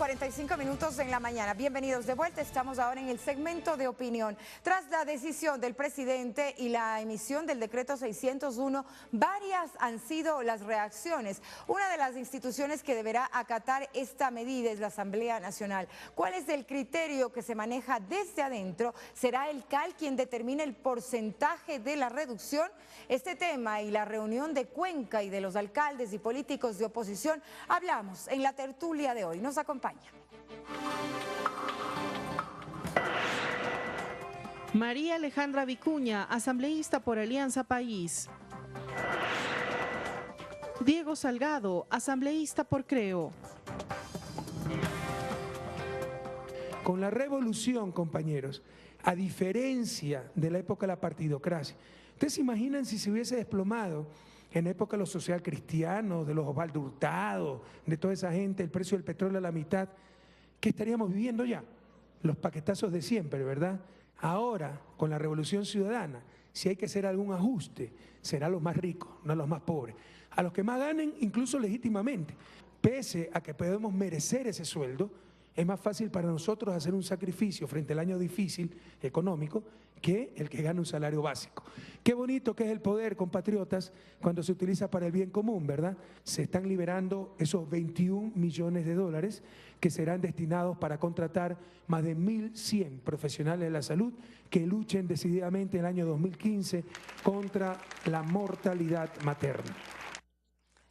45 minutos en la mañana. Bienvenidos de vuelta. Estamos ahora en el segmento de opinión. Tras la decisión del presidente y la emisión del decreto 601, varias han sido las reacciones. Una de las instituciones que deberá acatar esta medida es la Asamblea Nacional. ¿Cuál es el criterio que se maneja desde adentro? ¿Será el CAL quien determine el porcentaje de la reducción? Este tema y la reunión de Cuenca y de los alcaldes y políticos de oposición hablamos en la tertulia de hoy. Nos acompaña. María Alejandra Vicuña, asambleísta por Alianza País. Diego Salgado, asambleísta por Creo. Con la revolución, compañeros, a diferencia de la época de la partidocracia, ¿ustedes se imaginan si se hubiese desplomado en la época de los socialcristianos, de los Osvaldo Hurtado, de toda esa gente, el precio del petróleo a la mitad? ¿Qué estaríamos viviendo ya? Los paquetazos de siempre, ¿verdad? Ahora, con la revolución ciudadana, si hay que hacer algún ajuste, será a los más ricos, no a los más pobres. A los que más ganen, incluso legítimamente. Pese a que podemos merecer ese sueldo, es más fácil para nosotros hacer un sacrificio frente al año difícil económico que el que gana un salario básico. Qué bonito que es el poder, compatriotas, cuando se utiliza para el bien común, ¿verdad? Se están liberando esos 21 millones de dólares que serán destinados para contratar más de 1.100 profesionales de la salud que luchen decididamente en el año 2015 contra la mortalidad materna.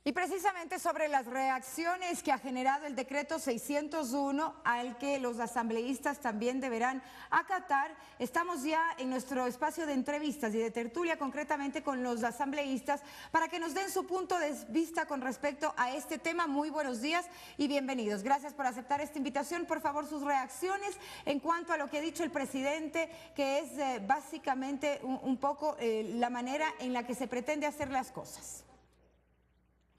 Y precisamente sobre las reacciones que ha generado el decreto 601 al que los asambleístas también deberán acatar, estamos ya en nuestro espacio de entrevistas y de tertulia concretamente con los asambleístas para que nos den su punto de vista con respecto a este tema. Muy buenos días y bienvenidos. Gracias por aceptar esta invitación. Por favor, sus reacciones en cuanto a lo que ha dicho el presidente, que es básicamente un poco la manera en la que se pretende hacer las cosas.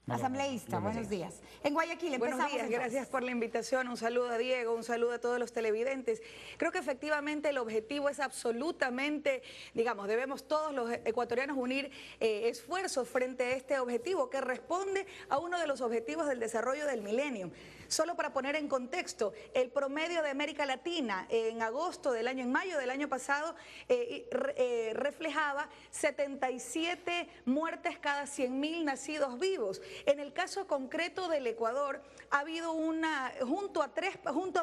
Asambleísta, buenos días. En Guayaquil empezamos. Buenos días, gracias por la invitación. Un saludo a Diego, un saludo a todos los televidentes. Creo que efectivamente el objetivo es absolutamente, digamos, debemos todos los ecuatorianos unir esfuerzos frente a este objetivo que responde a uno de los objetivos del desarrollo del milenio. Solo para poner en contexto, el promedio de América Latina en mayo del año pasado, reflejaba 77 muertes cada 100.000 nacidos vivos. En el caso concreto del Ecuador, ha habido junto a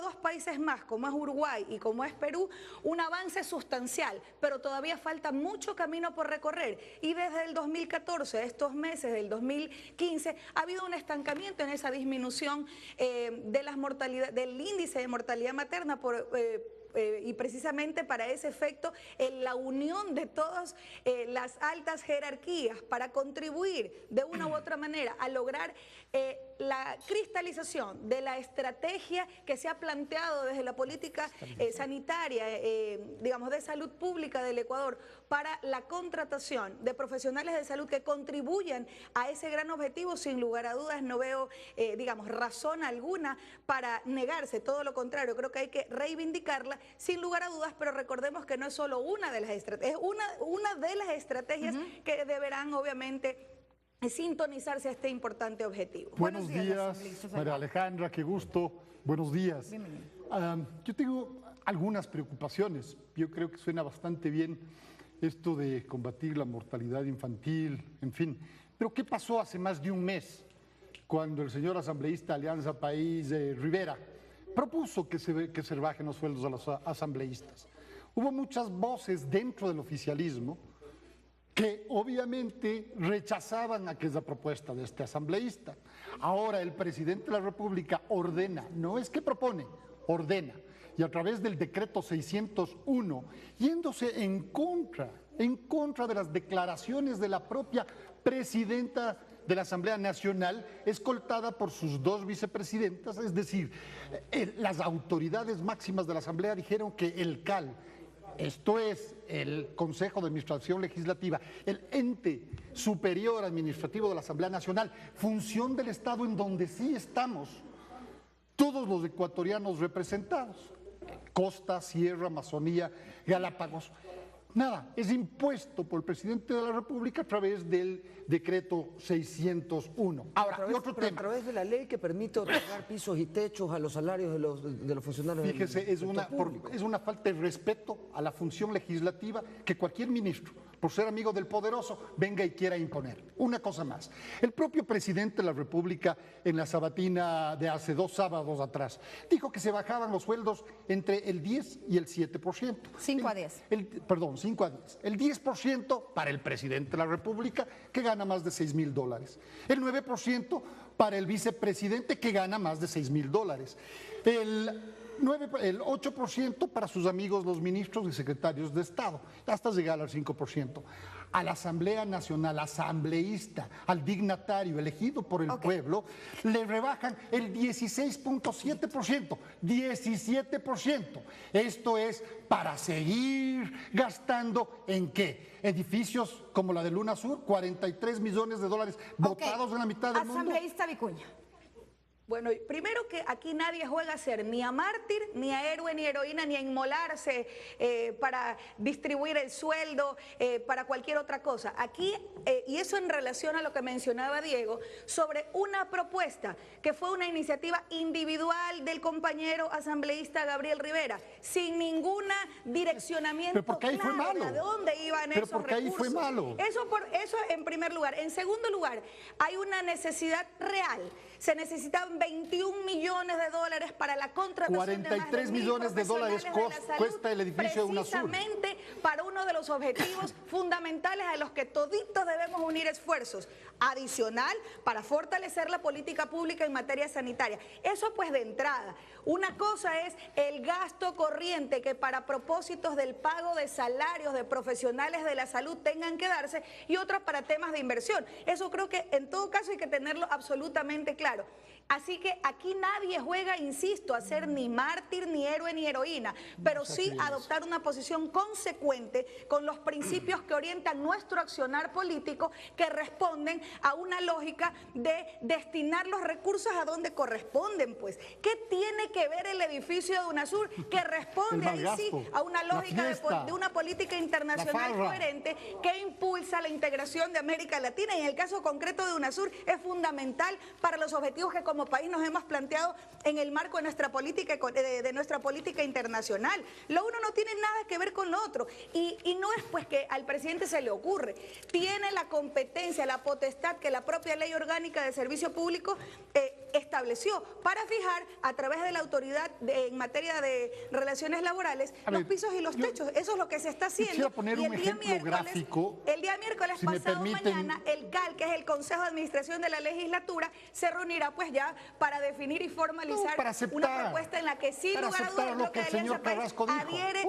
dos países más, como es Uruguay y como es Perú, un avance sustancial, pero todavía falta mucho camino por recorrer. Y desde el 2014, estos meses del 2015, ha habido un estancamiento en esa disminución del índice de mortalidad materna y precisamente para ese efecto la unión de todas las altas jerarquías para contribuir de una u otra manera a lograr la cristalización de la estrategia que se ha planteado desde la política sanitaria, digamos, de salud pública del Ecuador para la contratación de profesionales de salud que contribuyan a ese gran objetivo. Sin lugar a dudas no veo, digamos, razón alguna para negarse, todo lo contrario, creo que hay que reivindicarla sin lugar a dudas, pero recordemos que no es solo una de las estrategias, es una de las estrategias que deberán obviamente sintonizarse a este importante objetivo. Buenos días, María Alejandra, qué gusto. Buenos días. Yo tengo algunas preocupaciones. Yo creo que suena bastante bien esto de combatir la mortalidad infantil, en fin. Pero ¿qué pasó hace más de un mes cuando el señor asambleísta Alianza País Rivera propuso que se rebajen los sueldos a los asambleístas? Hubo muchas voces dentro del oficialismo que obviamente rechazaban aquella propuesta de este asambleísta. Ahora el presidente de la República ordena, no es que propone, ordena, y a través del decreto 601, yéndose en contra de las declaraciones de la propia presidenta de la Asamblea Nacional, escoltada por sus dos vicepresidentas, es decir, las autoridades máximas de la Asamblea dijeron que el CAL, esto es el Consejo de Administración Legislativa, el ente superior administrativo de la Asamblea Nacional, función del Estado en donde sí estamos todos los ecuatorianos representados, costa, sierra, Amazonía, Galápagos, Nada, es impuesto por el presidente de la República a través del decreto 601. Ahora, y otro tema. A través de la ley que permite otorgar pisos y techos a los salarios de los funcionarios Fíjese, del sector público. es una falta de respeto a la función legislativa que cualquier ministro, por ser amigo del poderoso, venga y quiera imponer. Una cosa más. El propio presidente de la República, en la sabatina de hace 2 sábados atrás, dijo que se bajaban los sueldos entre el 10 y el 7%. 5 a 10. Perdón, 5 a 10. El 10% para el presidente de la República, que gana más de $6,000. El 9% para el vicepresidente, que gana más de $6,000. El 8% para sus amigos los ministros y secretarios de Estado, hasta llegar al 5%. A la Asamblea Nacional, asambleísta, al dignatario elegido por el pueblo, le rebajan el 16.7%, 17%. Esto es para seguir gastando ¿en qué? Edificios como la de Luna Sur, $43 millones botados en la mitad del mundo. Asambleísta Vicuña. Bueno, primero que aquí nadie juega a ser ni a mártir, ni a héroe, ni heroína, ni a inmolarse para distribuir el sueldo, para cualquier otra cosa. Aquí, y eso en relación a lo que mencionaba Diego, sobre una propuesta que fue una iniciativa individual del compañero asambleísta Gabriel Rivera, sin ninguna direccionamiento Pero porque ahí fue malo. de dónde iban Pero esos porque ahí recursos. fue malo. Eso en primer lugar. En segundo lugar, hay una necesidad real. Se necesitan $21 millones para la contratación de más de 43 millones de dólares cuesta el edificio de UNASUR. Precisamente para uno de los objetivos fundamentales a los que toditos debemos unir esfuerzos. Adicional, para fortalecer la política pública en materia sanitaria. Eso pues de entrada. Una cosa es el gasto corriente que para propósitos del pago de salarios de profesionales de la salud tengan que darse y otra para temas de inversión. Eso creo que en todo caso hay que tenerlo absolutamente claro. Así que aquí nadie juega, insisto, a ser ni mártir, ni héroe, ni heroína, pero sí adoptar una posición consecuente con los principios que orientan nuestro accionar político, que responden a una lógica de destinar los recursos a donde corresponden, pues. ¿Qué tiene que ver el edificio de UNASUR? Que responde ahí sí a una lógica de una política internacional coherente que impulsa la integración de América Latina, y en el caso concreto de UNASUR es fundamental para los objetivos que como país nos hemos planteado en el marco de nuestra política internacional. Lo uno no tiene nada que ver con lo otro y no es pues que al presidente se le ocurre. Tiene la competencia, la potestad que la propia ley orgánica de servicio público estableció para fijar a través de la autoridad en materia de relaciones laborales los pisos y los techos. Eso es lo que se está haciendo. Quisiera poner un ejemplo gráfico. El día miércoles si pasado mañana, el CAL, que es el Consejo de Administración de la Legislatura, se reunirá pues ya para definir y formalizar una propuesta en la que sin lugar a dudas lo que Alianza País adhiere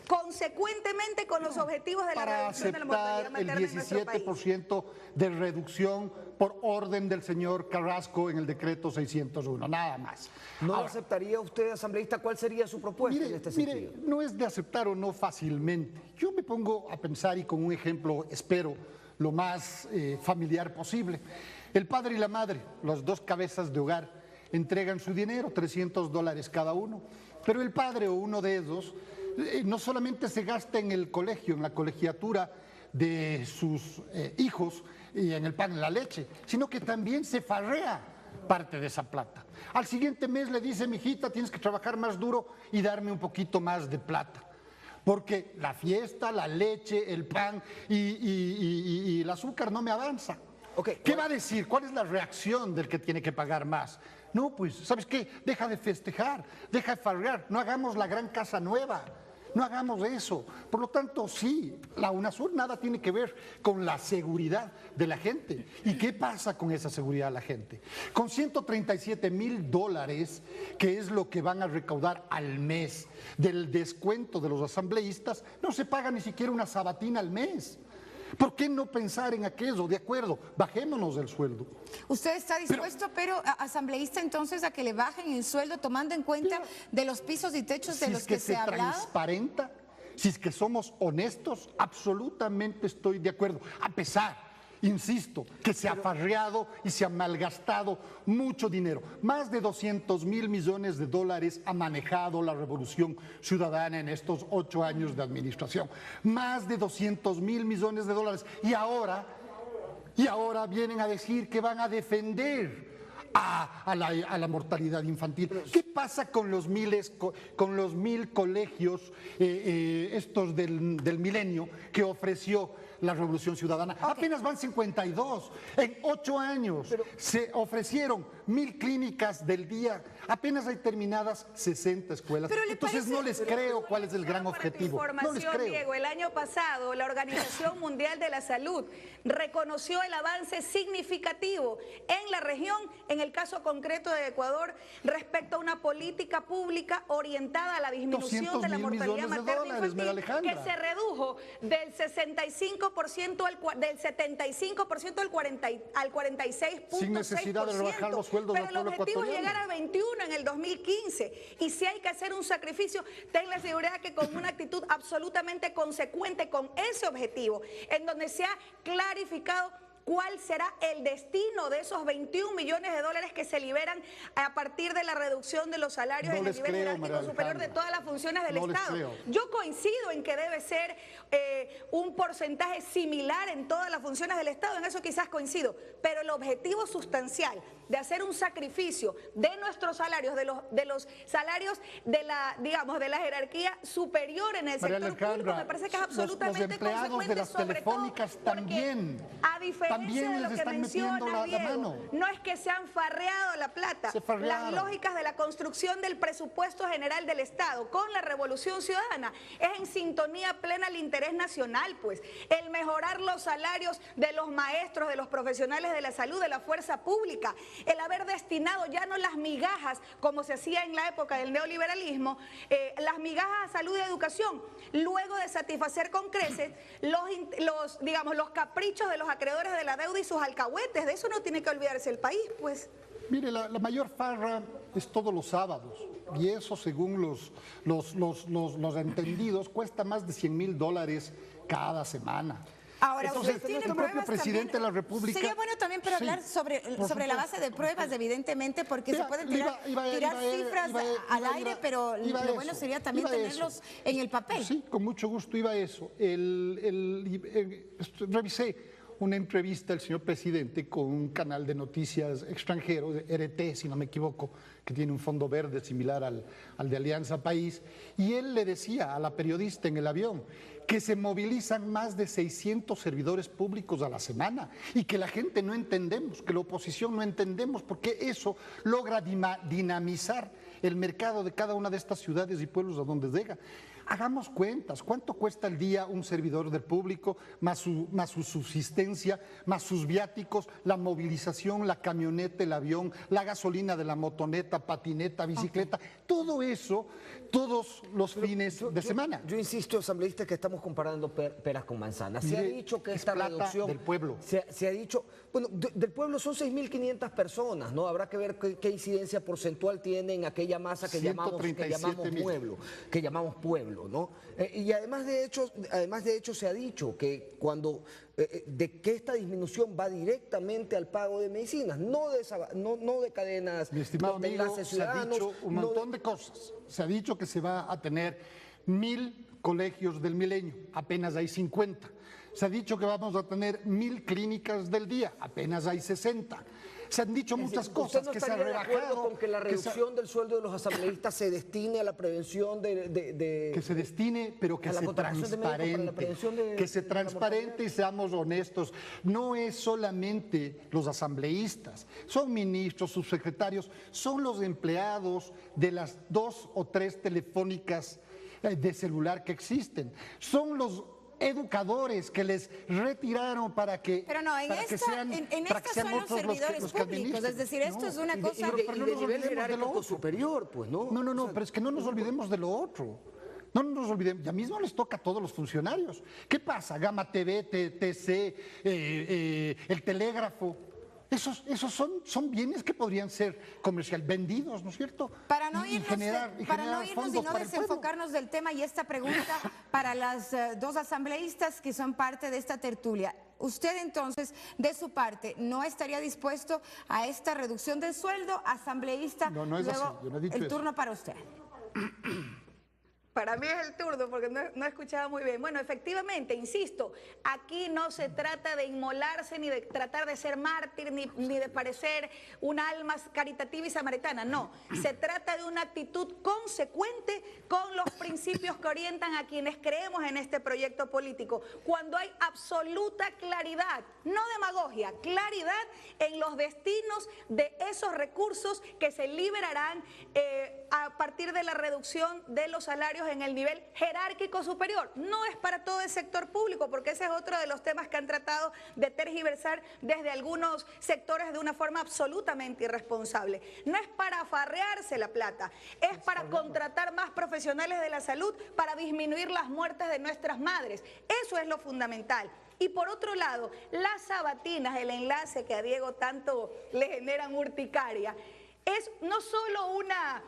consecuentemente con los objetivos de la reducción de la mortalidad materna en nuestro país. El 17% de reducción por orden del señor Carrasco en el decreto 601, nada más. ¿No lo aceptaría usted, asambleísta? ¿Cuál sería su propuesta en este sentido? Mire, no es de aceptar o no fácilmente. Yo me pongo a pensar, y con un ejemplo, espero, lo más familiar posible. El padre y la madre, las dos cabezas de hogar, entregan su dinero, $300 cada uno, pero el padre o uno de esos no solamente se gasta en el colegio, en la colegiatura de sus hijos y en el pan y la leche, sino que también se farrea parte de esa plata. Al siguiente mes le dice: mijita, tienes que trabajar más duro y darme un poquito más de plata. Porque la fiesta, la leche, el pan y el azúcar no me avanza. ¿Qué va a decir? ¿Cuál es la reacción del que tiene que pagar más? No, pues, ¿sabes qué? Deja de festejar, deja de farrear, no hagamos la gran casa nueva, no hagamos eso. Por lo tanto, sí, la UNASUR nada tiene que ver con la seguridad de la gente. ¿Y qué pasa con esa seguridad de la gente? Con $137,000, que es lo que van a recaudar al mes del descuento de los asambleístas, no se paga ni siquiera una sabatina al mes. ¿Por qué no pensar en aquello? De acuerdo, bajémonos del sueldo. ¿Usted está dispuesto, pero asambleísta, entonces, a que le bajen el sueldo tomando en cuenta de los pisos y techos de los que se ha hablado? Transparenta, si es que somos honestos, absolutamente estoy de acuerdo. A pesar insisto, que se ha farreado y se ha malgastado mucho dinero. Más de 200.000 millones de dólares ha manejado la Revolución Ciudadana en estos 8 años de administración. Más de 200.000 millones de dólares. Y ahora vienen a decir que van a defender a la mortalidad infantil. ¿Qué pasa con los 1.000 colegios estos del milenio que ofreció la Revolución Ciudadana? Apenas van 52. En 8 años se ofrecieron 1.000 clínicas del día. Apenas hay terminadas 60 escuelas. Entonces no les creo cuál es el gran objetivo. No les creo. Diego, el año pasado la Organización Mundial de la Salud reconoció el avance significativo en la región, en el caso concreto de Ecuador, respecto a una política pública orientada a la disminución de la mortalidad materna infantil, que se redujo del 75% del 75% al 46.6%. Sin necesidad de rebajar los sueldos del pueblo ecuatoriano. Pero el objetivo es llegar a 21 en el 2015. Y si hay que hacer un sacrificio, ten la seguridad que con una actitud absolutamente consecuente con ese objetivo, en donde se ha clarificado cuál será el destino de esos 21 millones de dólares que se liberan a partir de la reducción de los salarios en el nivel jerárquico superior de todas las funciones del Estado. Yo coincido en que debe ser un porcentaje similar en todas las funciones del Estado, en eso quizás coincido, pero el objetivo sustancial de hacer un sacrificio de nuestros salarios, de los salarios de la, digamos, de la jerarquía superior en el sector público, me parece que es absolutamente los empleados de las telefónicas también. A diferencia de lo que menciona Diego, no es que se han farreado la plata. Las lógicas de la construcción del presupuesto general del Estado con la Revolución Ciudadana es en sintonía plena al interés nacional, pues. El mejorar los salarios de los maestros, de los profesionales de la salud, de la fuerza pública, el haber destinado ya no las migajas, como se hacía en la época del neoliberalismo, las migajas a salud y educación, luego de satisfacer con creces los caprichos de los acreedores de la deuda y sus alcahuetes. De eso no tiene que olvidarse el país, pues. Mire, la mayor farra es todos los sábados, y eso, según los entendidos, cuesta más de 100.000 dólares cada semana. Ahora, entonces, el propio presidente de la República... Sería bueno también para hablar sobre la base de pruebas, evidentemente, porque se pueden tirar cifras al aire, pero lo bueno sería también tenerlos en el papel. Sí, con mucho gusto iba a eso. Revisé una entrevista del señor presidente con un canal de noticias extranjero, de RT, si no me equivoco, que tiene un fondo verde similar al de Alianza País, y él le decía a la periodista en el avión que se movilizan más de 600 servidores públicos a la semana y que la gente no entendemos, que la oposición no entendemos, porque eso logra dinamizar el mercado de cada una de estas ciudades y pueblos a donde llega. Hagamos cuentas, ¿cuánto cuesta al día un servidor del público, más su subsistencia, más sus viáticos, la movilización, la camioneta, el avión, la gasolina de la motoneta, patineta, bicicleta, todo eso, todos los fines de semana? Yo insisto, asambleísta, que estamos comparando peras con manzanas. Se ha dicho que esta reducción del pueblo. Se ha dicho, bueno, del pueblo son 6.500 personas, ¿no? Habrá que ver qué incidencia porcentual tiene en aquella masa que llamamos pueblo. ¿No? Y además de hecho se ha dicho que de que esta disminución va directamente al pago de medicinas, no de cadenas. Mi estimado amigo, se ha dicho un montón de cosas. Se ha dicho que se va a tener 1.000 colegios del milenio, apenas hay 50. Se ha dicho que vamos a tener 1.000 clínicas del día, apenas hay 60. Se han dicho muchas cosas que se han rebajado. ¿Usted no estaría de acuerdo con que la reducción del sueldo de los asambleístas se destine a la prevención que se destine, pero que se transparente, que se transparente y seamos honestos? No es solamente los asambleístas, son ministros, subsecretarios, son los empleados de las 2 o 3 telefónicas de celular que existen, son los educadores que les retiraron para que pero no, en esta son los servidores públicos, es decir, esto es una cosa de nivel jerárquico superior, pues, ¿no? No, pero es que no nos olvidemos de lo otro. No nos olvidemos, ya mismo les toca a todos los funcionarios. ¿Qué pasa? Gama TV, TC, el telégrafo. Esos son bienes que podrían ser comercial vendidos, ¿no es cierto? Para no irnos y no desenfocarnos del tema, y esta pregunta para las 2 asambleístas que son parte de esta tertulia. Usted entonces, de su parte, ¿no estaría dispuesto a esta reducción del sueldo asambleísta? No, no es Luego, así, yo no he dicho el eso. turno para usted. Para mí es el turno porque no he escuchado muy bien. Bueno, efectivamente, insisto, aquí no se trata de inmolarse ni de tratar de ser mártir ni de parecer un alma caritativa y samaritana, no. Se trata de una actitud consecuente con los principios que orientan a quienes creemos en este proyecto político. Cuando hay absoluta claridad, no demagogia, claridad en los destinos de esos recursos que se liberarán a partir de la reducción de los salarios en el nivel jerárquico superior. No es para todo el sector público, porque ese es otro de los temas que han tratado de tergiversar desde algunos sectores de una forma absolutamente irresponsable. No es para afarrearse la plata, es para contratar más profesionales de la salud para disminuir las muertes de nuestras madres. Eso es lo fundamental. Y por otro lado, las sabatinas, el enlace que a Diego tanto le generan urticaria, es no solo una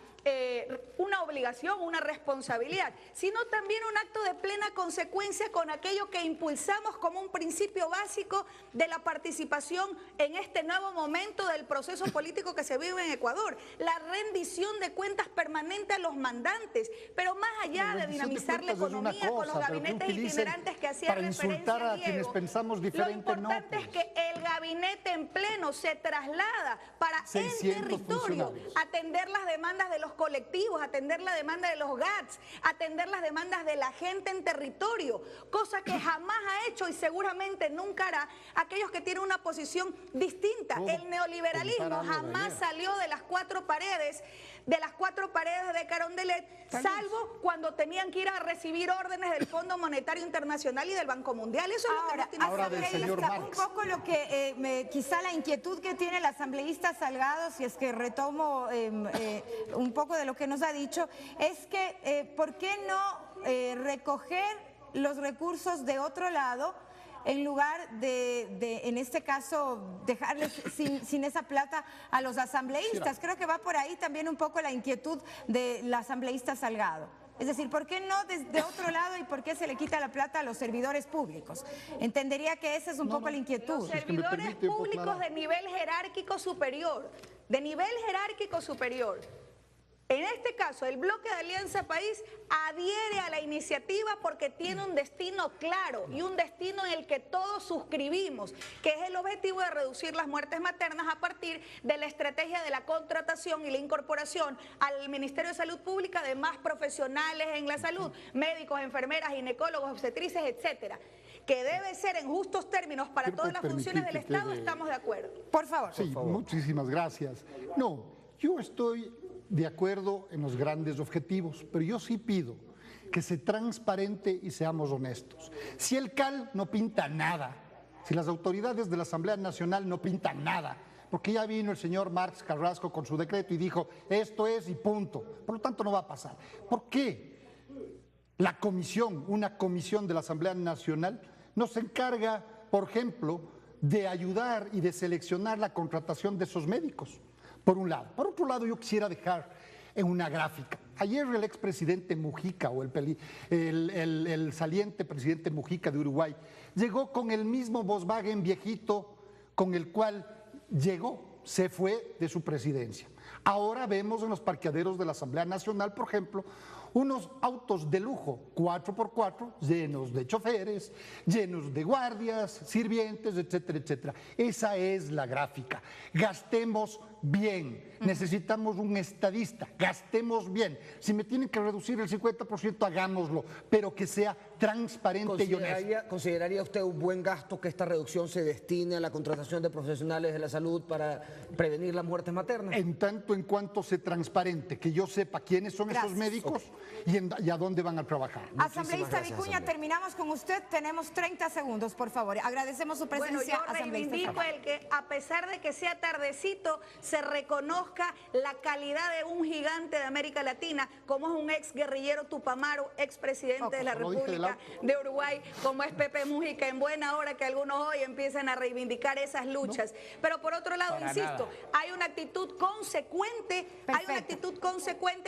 obligación, una responsabilidad, sino también un acto de plena consecuencia con aquello que impulsamos como un principio básico de la participación en este nuevo momento del proceso político que se vive en Ecuador, la rendición de cuentas permanente a los mandantes, pero más allá de dinamizar la economía con los gabinetes itinerantes que hacía para insultar a quienes pensamos diferente, lo importante es que el gabinete en pleno se traslada para en territorio atender las demandas de los colectivos, atender la demanda de los GATS, atender las demandas de la gente en territorio, cosa que jamás ha hecho y seguramente nunca hará aquellos que tienen una posición distinta. El neoliberalismo jamás salió de las cuatro paredes de Carondelet, salvo cuando tenían que ir a recibir órdenes del Fondo Monetario Internacional y del Banco Mundial. Eso es lo que nos tiene ahora del señor Marx. Un poco lo que quizá la inquietud que tiene el asambleísta Salgado, si es que retomo un poco de lo que nos ha dicho, es que ¿por qué no recoger los recursos de otro lado en lugar de en este caso, dejarles sin esa plata a los asambleístas? Creo que va por ahí también un poco la inquietud del asambleísta Salgado. Es decir, ¿por qué no desde otro lado y por qué se le quita la plata a los servidores públicos? Entendería que esa es un poco la inquietud. Los servidores públicos de nivel jerárquico superior, En este caso, el bloque de Alianza País adhiere a la iniciativa porque tiene un destino claro y un destino en el que todos suscribimos, que es el objetivo de reducir las muertes maternas a partir de la estrategia de la contratación y la incorporación al Ministerio de Salud Pública de más profesionales en la salud, médicos, enfermeras, ginecólogos, obstetrices, etcétera, que debe ser en justos términos para todas las funciones del Estado. Estamos de acuerdo. Por favor. Sí, muchísimas gracias. No, yo estoy de acuerdo en los grandes objetivos, pero yo sí pido que se transparente y seamos honestos. Si el CAL no pinta nada, si las autoridades de la Asamblea Nacional no pintan nada, porque ya vino el señor Marx Carrasco con su decreto y dijo, esto es y punto, por lo tanto no va a pasar. ¿Por qué la comisión, una comisión de la Asamblea Nacional, no se encarga, por ejemplo, de ayudar y de seleccionar la contratación de esos médicos? Por un lado. Por otro lado, yo quisiera dejar en una gráfica. Ayer el expresidente Mujica, o el saliente presidente Mujica de Uruguay, llegó con el mismo Volkswagen viejito con el cual llegó, se fue de su presidencia. Ahora vemos en los parqueaderos de la Asamblea Nacional, por ejemplo, unos autos de lujo, 4x4, llenos de choferes, llenos de guardias, sirvientes, etcétera, etcétera. Esa es la gráfica. Gastemos bien. Necesitamos un estadista. Gastemos bien. Si me tienen que reducir el 50%, hagámoslo, pero que sea transparente y honesto. ¿Consideraría usted un buen gasto que esta reducción se destine a la contratación de profesionales de la salud para prevenir las muertes maternas? En tanto en cuanto sea transparente, que yo sepa quiénes son esos médicos y a dónde van a trabajar. Asambleísta Vicuña, terminamos con usted. Tenemos 30 segundos, por favor. Agradecemos su presencia. Bueno, yo reivindico el que, a pesar de que sea tardecito, se reconozca la calidad de un gigante de América Latina, como es un ex guerrillero Tupamaro, expresidente de la República Justicia de Uruguay, como es Pepe Mujica, en buena hora que algunos hoy empiezan a reivindicar esas luchas. Pero por otro lado, insisto, hay una actitud consecuente,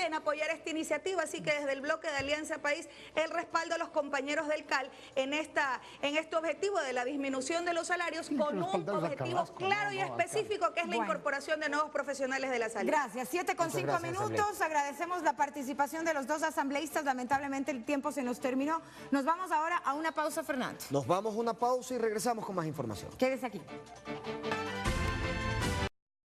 en apoyar esta iniciativa, así que desde el bloque de Alianza País, el respaldo a los compañeros del CAL en este objetivo de la disminución de los salarios, con un objetivo claro y específico, que es la incorporación de nuevos profesionales de la salud. Gracias. 7:05 minutos. Agradecemos la participación de los dos asambleístas. Lamentablemente el tiempo se nos terminó. Nos vamos ahora a una pausa, Fernando. Nos vamos a una pausa y regresamos con más información. Quédese aquí.